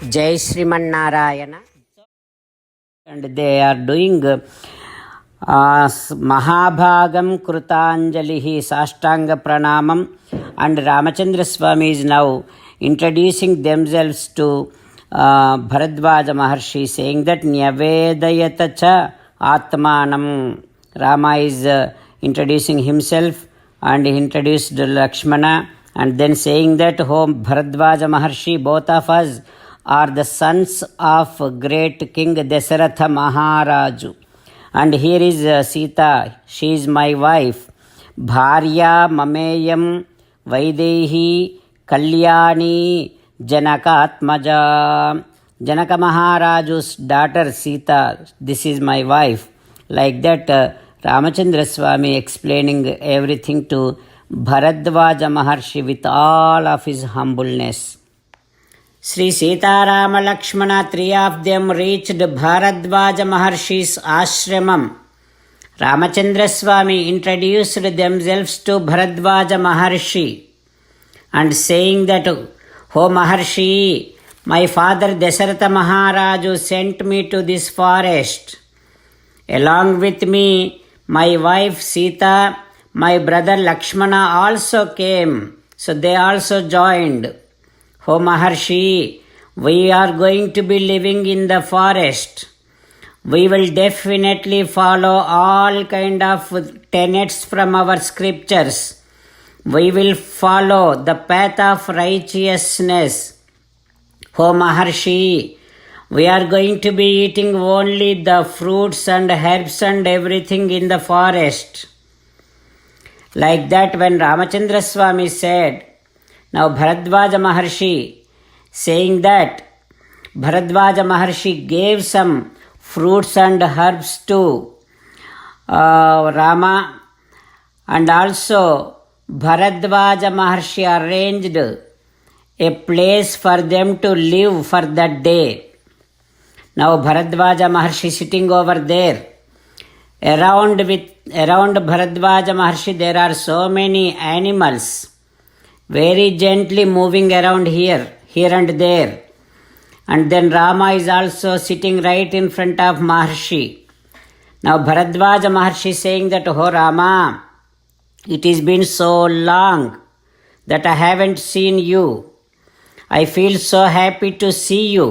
Jai Sriman and they are doing Mahabhagam Krutanjalihi Sashtanga Pranamam, and Ramachandra Swami is now introducing themselves to Bharadvaja Maharshi, saying that Nyavedayata cha Atmanam. Rama is introducing himself and he introduced Lakshmana, and then saying that, oh Bharadvaja Maharshi, both of us are the sons of great King Dasaratha Maharaju. And here is Sita, she is my wife. Bharya Mameyam Vaidehi Kalyani Janakatmaja. Janaka Maharaju's daughter Sita, this is my wife. Like that, Ramachandra Swami explaining everything to Bharadvaja Maharshi with all of his humbleness. Sri Sita Rama Lakshmana, three of them reached Bharadvaja Maharshi's ashramam. Ramachandra Swami introduced themselves to Bharadvaja Maharshi and saying that, "O Maharshi, my father Dasaratha Maharaju sent me to this forest. Along with me, my wife Sita, my brother Lakshmana also came. So they also joined. O Maharshi, we are going to be living in the forest. We will definitely follow all kind of tenets from our scriptures. We will follow the path of righteousness. O Maharshi, we are going to be eating only the fruits and herbs and everything in the forest." Like that, when Ramachandra Swami said, now Bharadvaja Maharshi saying that, Bharadvaja Maharshi gave some fruits and herbs to Rama, and also Bharadvaja Maharshi arranged a place for them to live for that day. Now Bharadvaja Maharshi sitting over there. Around Bharadvaja Maharshi there are so many animals, very gently moving around here and there. And then Rama is also sitting right in front of Maharshi. Now Bharadvaja Maharshi saying that, "Oh Rama, it has been so long that I haven't seen you. I feel so happy to see you.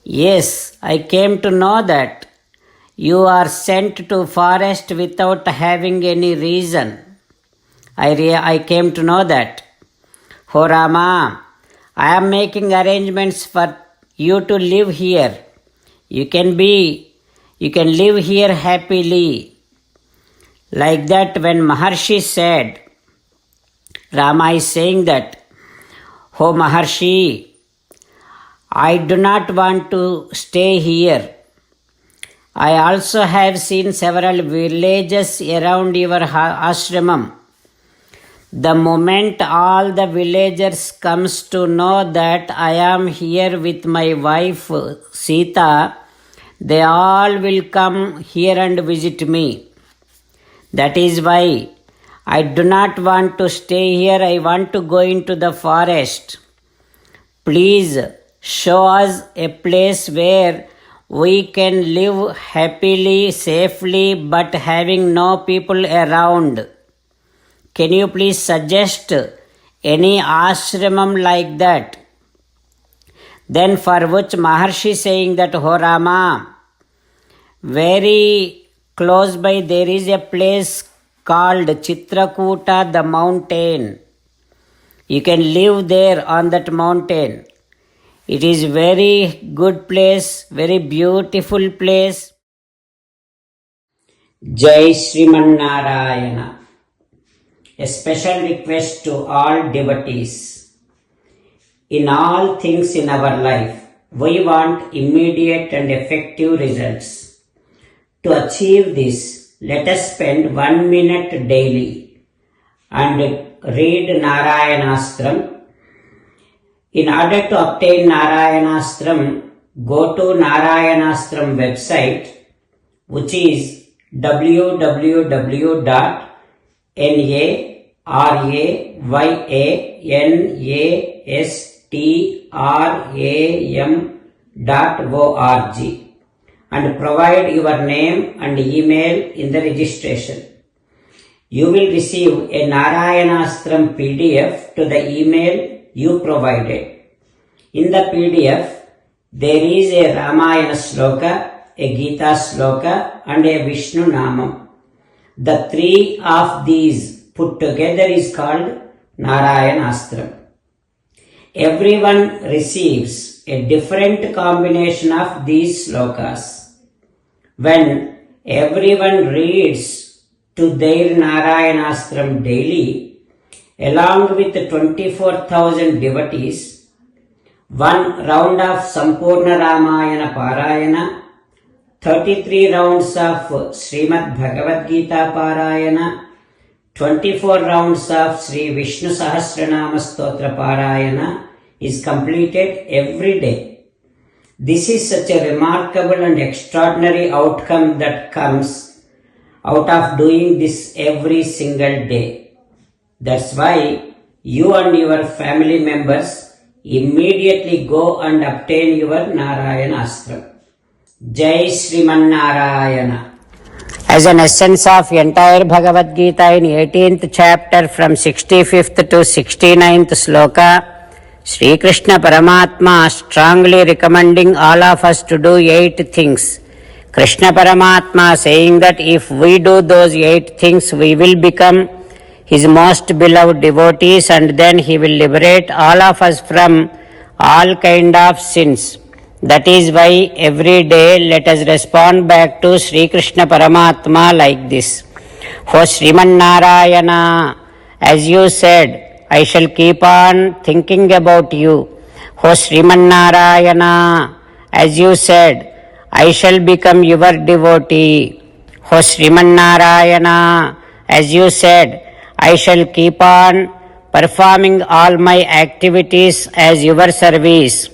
Yes, I came to know that you are sent to forest without having any reason. I came to know that. Oh Rama, I am making arrangements for you to live here. You can live here happily." Like that, when Maharshi said, Rama is saying that, "Oh Maharshi, I do not want to stay here. I also have seen several villages around your ashramam. The moment all the villagers comes to know that I am here with my wife Sita, they all will come here and visit me. That is why I do not want to stay here. I want to go into the forest. Please show us a place where we can live happily, safely, but having no people around. Can you please suggest any ashramam like that?" Then for which Maharshi saying that, "Oh Rama, very close by there is a place called Chitrakuta, the mountain. You can live there on that mountain. It is very good place, very beautiful place." Jai Sriman Narayana. A special request to all devotees. In all things in our life, we want immediate and effective results. To achieve this, let us spend 1 minute daily and read Narayanastram. In order to obtain Narayanastram, go to Narayanastram website, which is www.narayanastram.com. and provide your name and email in the registration. You will receive a Narayanastram PDF to the email you provided. In the PDF, there is a Ramayana sloka, a Gita sloka and a Vishnu Namam. The three of these put together is called Narayanastram. Everyone receives a different combination of these slokas. When everyone reads to their Narayanastram daily, along with 24,000 devotees, one round of Sampurna Ramayana Parayana, 33 rounds of Srimad Bhagavad Gita Parayana, 24 rounds of Sri Vishnu Sahasranama Stotra Parayana is completed every day. This is such a remarkable and extraordinary outcome that comes out of doing this every single day. That's why you and your family members immediately go and obtain your Narayanastram. Jai Sriman Narayana. As an essence of entire Bhagavad Gita in 18th chapter from 65th to 69th sloka, Sri Krishna Paramatma strongly recommending all of us to do 8 things. Krishna Paramatma saying that if we do those 8 things, we will become his most beloved devotees and then he will liberate all of us from all kind of sins. That is why every day let us respond back to Sri Krishna Paramatma like this. O Sriman Narayana, as you said, I shall keep on thinking about you. O Sriman Narayana, as you said, I shall become your devotee. O Sriman Narayana, as you said, I shall keep on performing all my activities as your service.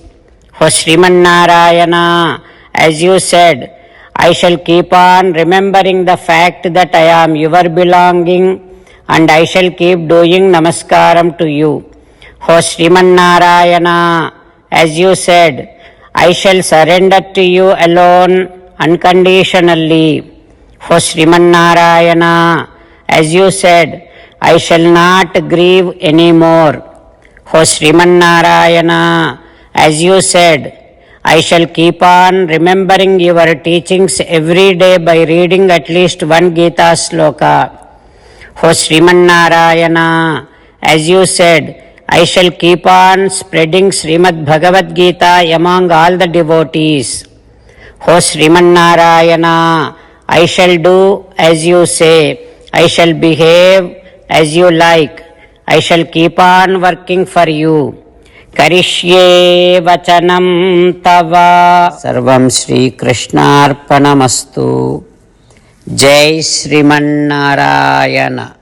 O Sriman Narayana, as you said, I shall keep on remembering the fact that I am your belonging and I shall keep doing namaskaram to you. O Sriman Narayana, as you said, I shall surrender to you alone unconditionally. O Sriman Narayana, as you said, I shall not grieve anymore. O Sriman Narayana, as you said, I shall keep on remembering your teachings every day by reading at least one Gita sloka. O Sriman Narayana, as you said, I shall keep on spreading Srimad Bhagavad Gita among all the devotees. O Sriman Narayana, I shall do as you say. I shall behave as you like. I shall keep on working for you. Karishye vachanam tava. Sarvam Shri Krishnarpanamastu. Jai Sriman Narayana.